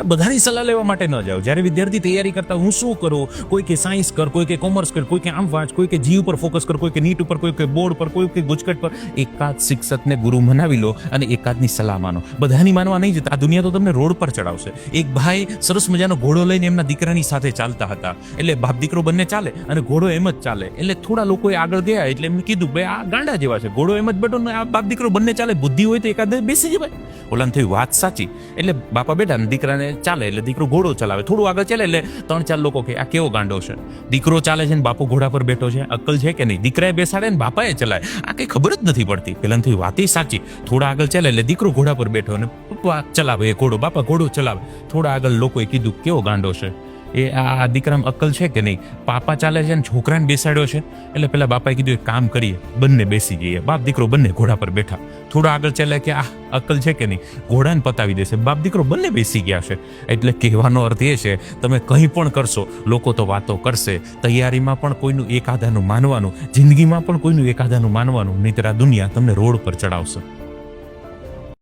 બધાની સલાહ લેવા માટે ન જાઓ. જ્યારે વિદ્યાર્થી તૈયારી કરતા હું શું કરું, કોઈ કે સાયન્સ કર, કોઈ કે કોમર્સ કર, કોઈ કે આમ વાંચ, કોઈ કે જી ઉપર ફોકસ કર, કોઈ કે નીટ ઉપર, કોઈ કે બોર્ડ પર, કોઈ કે ગુજકેટ પર, એકાદ શિક્ષકને ગુરુ મનાવી લો અને એકાદની સલાહ માનો. બધાની માનવા નહીં જતા. આ દુનિયા તો તમને રોડ પર ચડાવશે. એક ભાઈ સરસ મજાનો ઘોડો લઈને એમના દીકરાની સાથે ચાલતા હતા. એટલે બાપ દીકરો બંને ચાલે અને ઘોડો એમ જ ચાલે. એટલે થોડા લોકોએ આગળ ગયા એટલે એમને કીધું ભાઈ આ ગાંડા જેવા છે, ઘોડો એમ જ બેઠો ને આ બાપ દીકરો બંને ચાલે, બુદ્ધિ હોય તો એકાદ બેસી જ ભાઈ. ઓલાને થયું વાત સાચી. એટલે બાપા બેઠા ને દીકરાને ચાલે એટલે દીકરો ઘોડો ચલાવે. થોડું આગળ ચાલે એટલે 3-4 લોકો કે આ કેવો ગાંડો છે, દીકરો ચાલે છે ને બાપો ઘોડા પર બેઠો છે, અક્કલ છે કે નહીં? દીકરાએ બેસાડે ને બાપાએ ચલાય, આ કઈ ખબર જ નથી પડતી. પેલા થયું વાત સાચી. થોડા આગળ ચાલે એટલે દીકરો ઘોડા પર બેઠો ને પપ્પા ચલાવે એ ઘોડો, બાપા ઘોડો ચલાવે. થોડા આગળ લોકોએ કીધું કેવો ગાંડો છે, એ આ દીકરામાં અક્કલ છે કે નહીં? પાપા ચાલે છે ને છોકરાને બેસાડ્યો છે. એટલે પેલા બાપાએ કીધું એક કામ કરીએ, બંને બેસી જઈએ. બાપ દીકરો બંને ઘોડા પર બેઠા. થોડા આગળ ચાલે કે આ અક્કલ છે કે નહીં, ઘોડાને પતાવી દેશે. બાપ દીકરો બંને બેસી ગયા છે. એટલે કહેવાનો અર્થ એ છે તમે કંઈ પણ કરશો લોકો તો વાતો કરશે. તૈયારીમાં પણ કોઈનું એક આધાનું માનવાનું, જિંદગીમાં પણ કોઈનું એક આધાનું માનવાનું, નહીંતર આ દુનિયા તમને રોડ પર ચડાવશે.